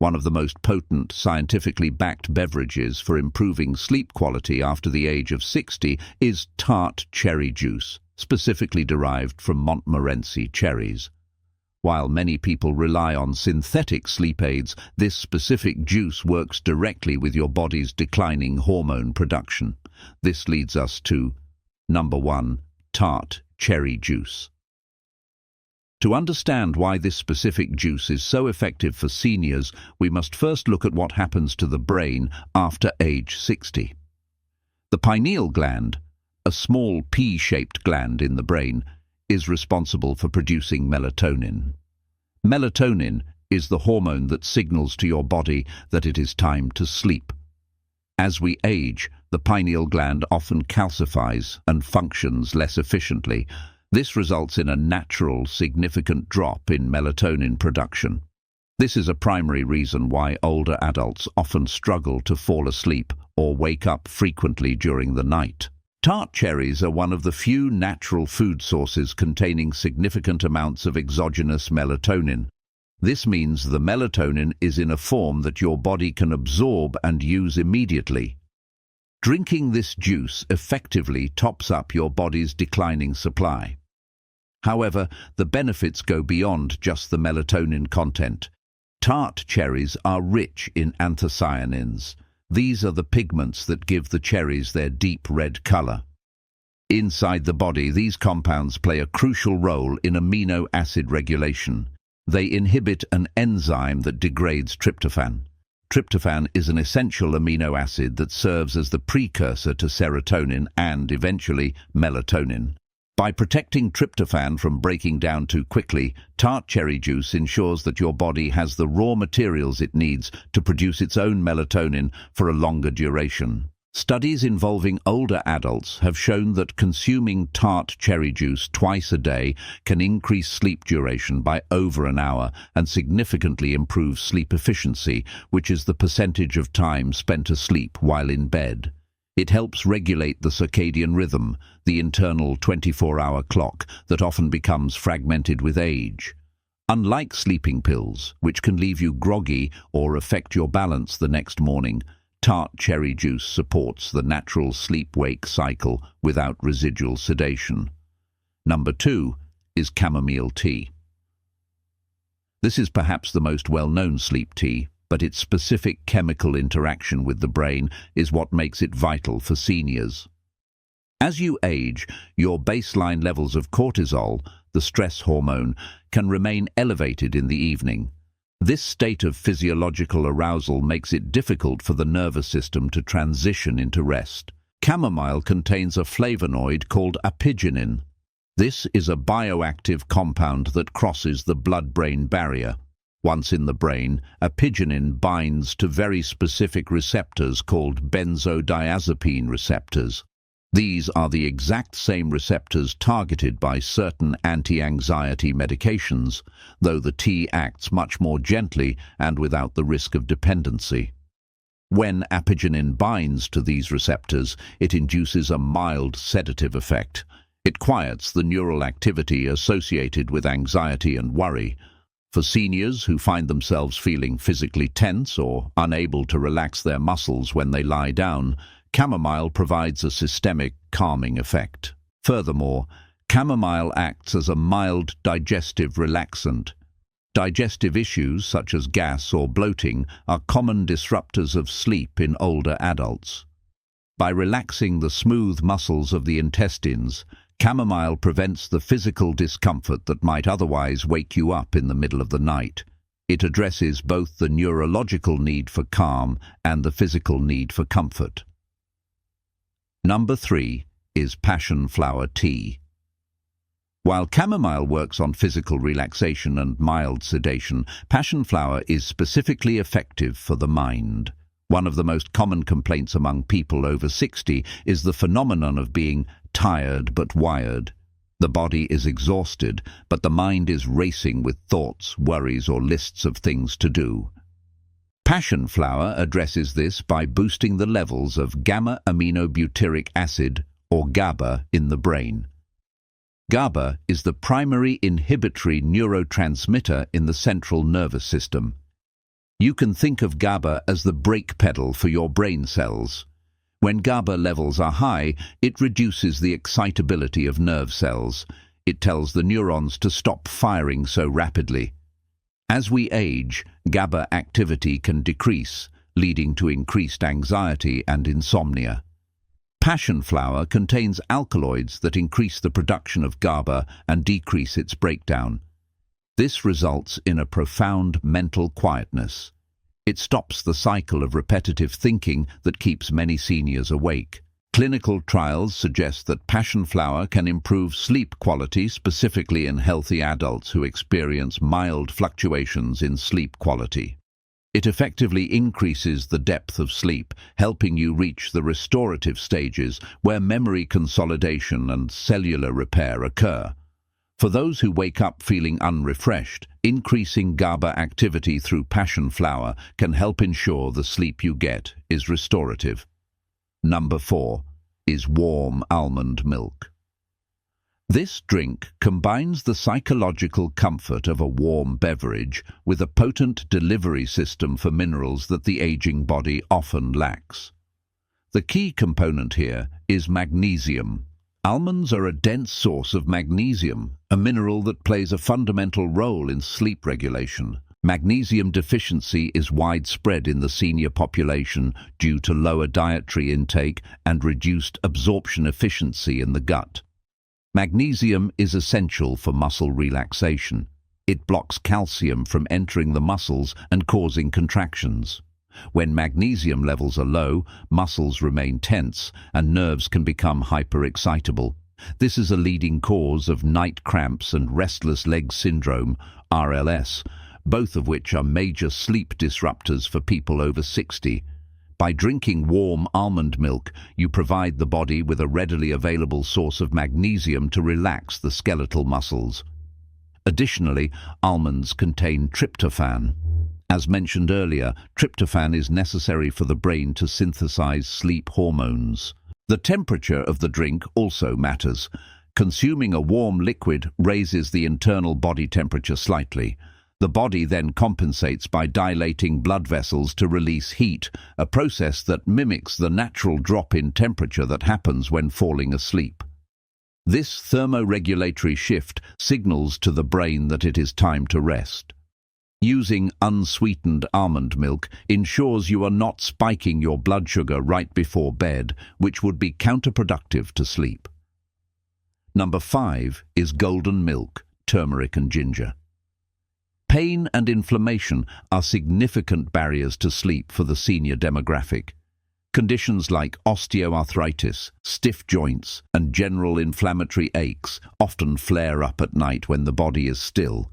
One of the most potent, scientifically backed beverages for improving sleep quality after the age of 60 is tart cherry juice, specifically derived from Montmorency cherries. While many people rely on synthetic sleep aids, this specific juice works directly with your body's declining hormone production. This leads us to number 1. Tart cherry juice. To understand why this specific juice is so effective for seniors, we must first look at what happens to the brain after age 60. The pineal gland, a small pea-shaped gland in the brain, is responsible for producing melatonin. Melatonin is the hormone that signals to your body that it is time to sleep. As we age, the pineal gland often calcifies and functions less efficiently. This results in a natural, significant drop in melatonin production. This is a primary reason why older adults often struggle to fall asleep or wake up frequently during the night. Tart cherries are one of the few natural food sources containing significant amounts of exogenous melatonin. This means the melatonin is in a form that your body can absorb and use immediately. Drinking this juice effectively tops up your body's declining supply. However, the benefits go beyond just the melatonin content. Tart cherries are rich in anthocyanins. These are the pigments that give the cherries their deep red color. Inside the body, these compounds play a crucial role in amino acid regulation. They inhibit an enzyme that degrades tryptophan. Tryptophan is an essential amino acid that serves as the precursor to serotonin and, eventually, melatonin. By protecting tryptophan from breaking down too quickly, tart cherry juice ensures that your body has the raw materials it needs to produce its own melatonin for a longer duration. Studies involving older adults have shown that consuming tart cherry juice twice a day can increase sleep duration by over an hour and significantly improve sleep efficiency, which is the percentage of time spent asleep while in bed. It helps regulate the circadian rhythm, the internal 24-hour clock that often becomes fragmented with age. Unlike sleeping pills, which can leave you groggy or affect your balance the next morning, tart cherry juice supports the natural sleep-wake cycle without residual sedation. Number 2 is chamomile tea. This is perhaps the most well-known sleep tea, but its specific chemical interaction with the brain is what makes it vital for seniors. As you age, your baseline levels of cortisol, the stress hormone, can remain elevated in the evening. This state of physiological arousal makes it difficult for the nervous system to transition into rest. Chamomile contains a flavonoid called apigenin. This is a bioactive compound that crosses the blood-brain barrier. Once in the brain, apigenin binds to very specific receptors called benzodiazepine receptors. These are the exact same receptors targeted by certain anti-anxiety medications, though the tea acts much more gently and without the risk of dependency. When apigenin binds to these receptors, it induces a mild sedative effect. It quiets the neural activity associated with anxiety and worry. For seniors who find themselves feeling physically tense or unable to relax their muscles when they lie down, chamomile provides a systemic calming effect. Furthermore, chamomile acts as a mild digestive relaxant. Digestive issues such as gas or bloating are common disruptors of sleep in older adults. By relaxing the smooth muscles of the intestines, chamomile prevents the physical discomfort that might otherwise wake you up in the middle of the night. It addresses both the neurological need for calm and the physical need for comfort. Number 3 is passion flower tea. While chamomile works on physical relaxation and mild sedation, passion flower is specifically effective for the mind. One of the most common complaints among people over 60 is the phenomenon of being tired but wired. The body is exhausted, but the mind is racing with thoughts, worries, or lists of things to do. Passion flower addresses this by boosting the levels of gamma-aminobutyric acid, or GABA, in the brain. GABA is the primary inhibitory neurotransmitter in the central nervous system. You can think of GABA as the brake pedal for your brain cells. When GABA levels are high, it reduces the excitability of nerve cells. It tells the neurons to stop firing so rapidly. As we age, GABA activity can decrease, leading to increased anxiety and insomnia. Passion flower contains alkaloids that increase the production of GABA and decrease its breakdown. This results in a profound mental quietness. It stops the cycle of repetitive thinking that keeps many seniors awake. Clinical trials suggest that passion flower can improve sleep quality, specifically in healthy adults who experience mild fluctuations in sleep quality. It effectively increases the depth of sleep, helping you reach the restorative stages where memory consolidation and cellular repair occur. For those who wake up feeling unrefreshed, increasing GABA activity through passion flower can help ensure the sleep you get is restorative. Number 4 is warm almond milk. This drink combines the psychological comfort of a warm beverage with a potent delivery system for minerals that the aging body often lacks. The key component here is magnesium. Almonds are a dense source of magnesium, a mineral that plays a fundamental role in sleep regulation. Magnesium deficiency is widespread in the senior population due to lower dietary intake and reduced absorption efficiency in the gut. Magnesium is essential for muscle relaxation. It blocks calcium from entering the muscles and causing contractions. When magnesium levels are low, muscles remain tense and nerves can become hyperexcitable. This is a leading cause of night cramps and restless leg syndrome, RLS, both of which are major sleep disruptors for people over 60. By drinking warm almond milk, you provide the body with a readily available source of magnesium to relax the skeletal muscles. Additionally, almonds contain tryptophan. As mentioned earlier, tryptophan is necessary for the brain to synthesize sleep hormones. The temperature of the drink also matters. Consuming a warm liquid raises the internal body temperature slightly. The body then compensates by dilating blood vessels to release heat, a process that mimics the natural drop in temperature that happens when falling asleep. This thermoregulatory shift signals to the brain that it is time to rest. Using unsweetened almond milk ensures you are not spiking your blood sugar right before bed, which would be counterproductive to sleep. Number 5 is golden milk, turmeric and ginger. Pain and inflammation are significant barriers to sleep for the senior demographic. Conditions like osteoarthritis, stiff joints, and general inflammatory aches often flare up at night when the body is still.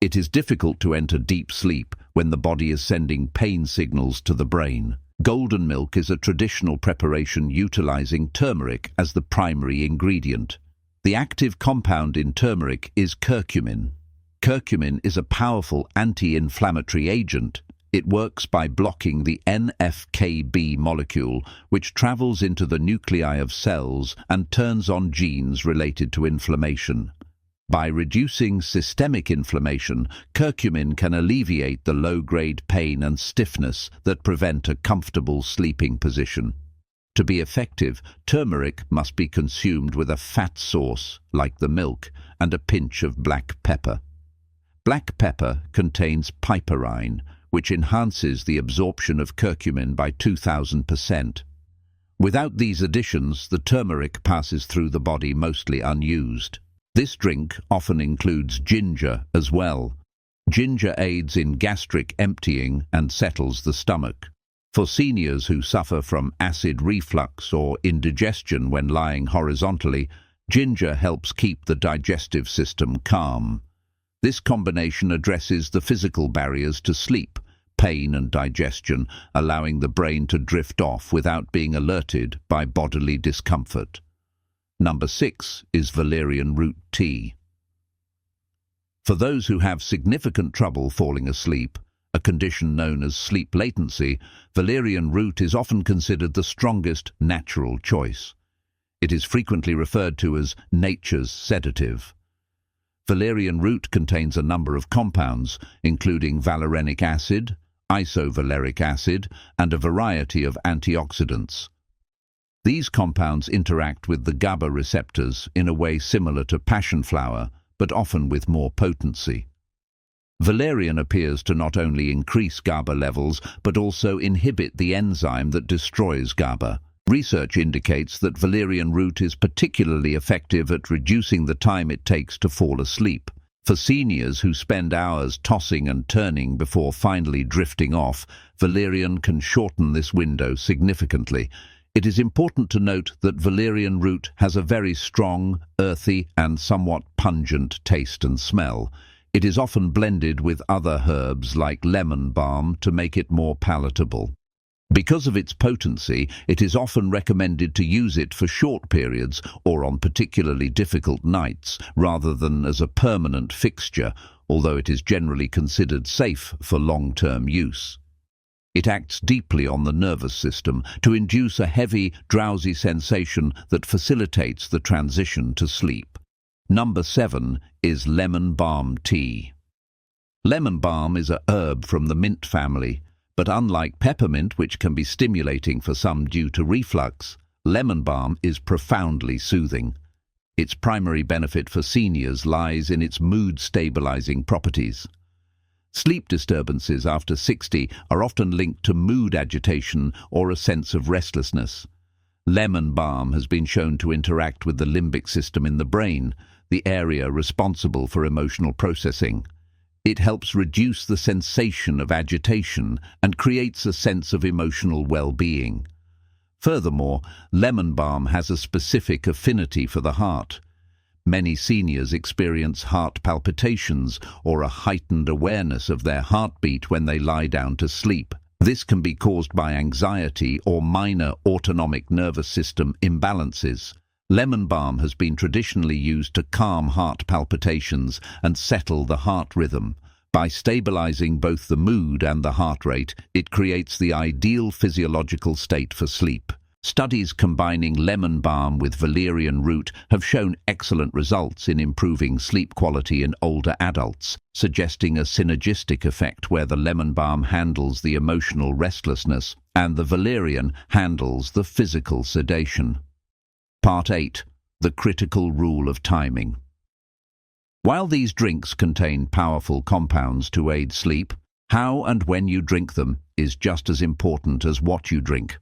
It is difficult to enter deep sleep when the body is sending pain signals to the brain. Golden milk is a traditional preparation utilizing turmeric as the primary ingredient. The active compound in turmeric is curcumin. Curcumin is a powerful anti-inflammatory agent. It works by blocking the NF-κB molecule, which travels into the nuclei of cells and turns on genes related to inflammation. By reducing systemic inflammation, curcumin can alleviate the low-grade pain and stiffness that prevent a comfortable sleeping position. To be effective, turmeric must be consumed with a fat sauce, like the milk, and a pinch of black pepper. Black pepper contains piperine, which enhances the absorption of curcumin by 2000%. Without these additions, the turmeric passes through the body mostly unused. This drink often includes ginger as well. Ginger aids in gastric emptying and settles the stomach. For seniors who suffer from acid reflux or indigestion when lying horizontally, ginger helps keep the digestive system calm. This combination addresses the physical barriers to sleep, pain and digestion, allowing the brain to drift off without being alerted by bodily discomfort. Number 6 is valerian root tea. For those who have significant trouble falling asleep, a condition known as sleep latency, valerian root is often considered the strongest natural choice. It is frequently referred to as nature's sedative. Valerian root contains a number of compounds, including valerianic acid, isovaleric acid, and a variety of antioxidants. These compounds interact with the GABA receptors in a way similar to passion flower, but often with more potency. Valerian appears to not only increase GABA levels, but also inhibit the enzyme that destroys GABA. Research indicates that valerian root is particularly effective at reducing the time it takes to fall asleep. For seniors who spend hours tossing and turning before finally drifting off, valerian can shorten this window significantly. It is important to note that valerian root has a very strong, earthy, and somewhat pungent taste and smell. It is often blended with other herbs like lemon balm to make it more palatable. Because of its potency, it is often recommended to use it for short periods or on particularly difficult nights, rather than as a permanent fixture, although it is generally considered safe for long-term use. It acts deeply on the nervous system to induce a heavy, drowsy sensation that facilitates the transition to sleep. Number 7 is lemon balm tea. Lemon balm is a herb from the mint family, but unlike peppermint, which can be stimulating for some due to reflux, lemon balm is profoundly soothing. Its primary benefit for seniors lies in its mood-stabilizing properties. Sleep disturbances after 60 are often linked to mood agitation or a sense of restlessness. Lemon balm has been shown to interact with the limbic system in the brain, the area responsible for emotional processing. It helps reduce the sensation of agitation and creates a sense of emotional well-being. Furthermore, lemon balm has a specific affinity for the heart. Many seniors experience heart palpitations or a heightened awareness of their heartbeat when they lie down to sleep. This can be caused by anxiety or minor autonomic nervous system imbalances. Lemon balm has been traditionally used to calm heart palpitations and settle the heart rhythm. By stabilizing both the mood and the heart rate, it creates the ideal physiological state for sleep. Studies combining lemon balm with valerian root have shown excellent results in improving sleep quality in older adults, suggesting a synergistic effect where the lemon balm handles the emotional restlessness and the valerian handles the physical sedation. Part 8. The critical rule of timing. While these drinks contain powerful compounds to aid sleep, how and when you drink them is just as important as what you drink.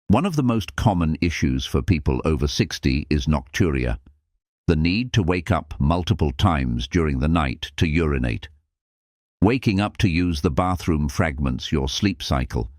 One of the most common issues for people over 60 is nocturia, the need to wake up multiple times during the night to urinate. Waking up to use the bathroom fragments your sleep cycle,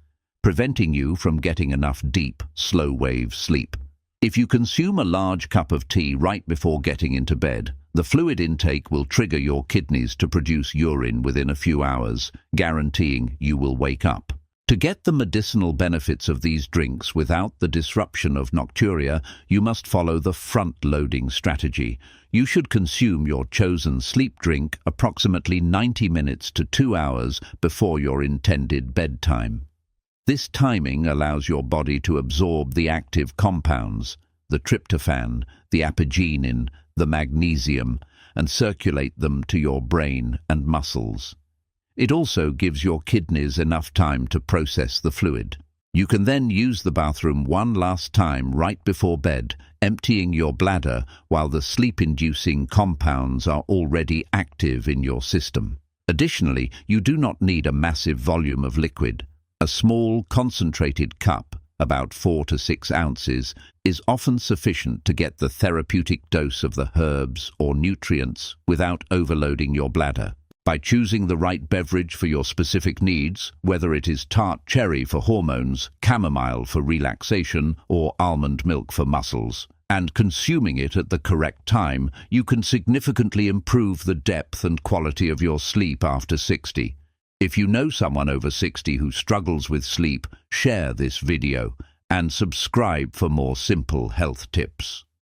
preventing you from getting enough deep, slow-wave sleep. If you consume a large cup of tea right before getting into bed, the fluid intake will trigger your kidneys to produce urine within a few hours, guaranteeing you will wake up. To get the medicinal benefits of these drinks without the disruption of nocturia, you must follow the front-loading strategy. You should consume your chosen sleep drink approximately 90 minutes to 2 hours before your intended bedtime. This timing allows your body to absorb the active compounds, the tryptophan, the apigenin, the magnesium, and circulate them to your brain and muscles. It also gives your kidneys enough time to process the fluid. You can then use the bathroom one last time right before bed, emptying your bladder while the sleep-inducing compounds are already active in your system. Additionally, you do not need a massive volume of liquid. A small, concentrated cup, about 4 to 6 ounces, is often sufficient to get the therapeutic dose of the herbs or nutrients without overloading your bladder. By choosing the right beverage for your specific needs, whether it is tart cherry for hormones, chamomile for relaxation, or almond milk for muscles, and consuming it at the correct time, you can significantly improve the depth and quality of your sleep after 60. If you know someone over 60 who struggles with sleep, share this video and subscribe for more simple health tips.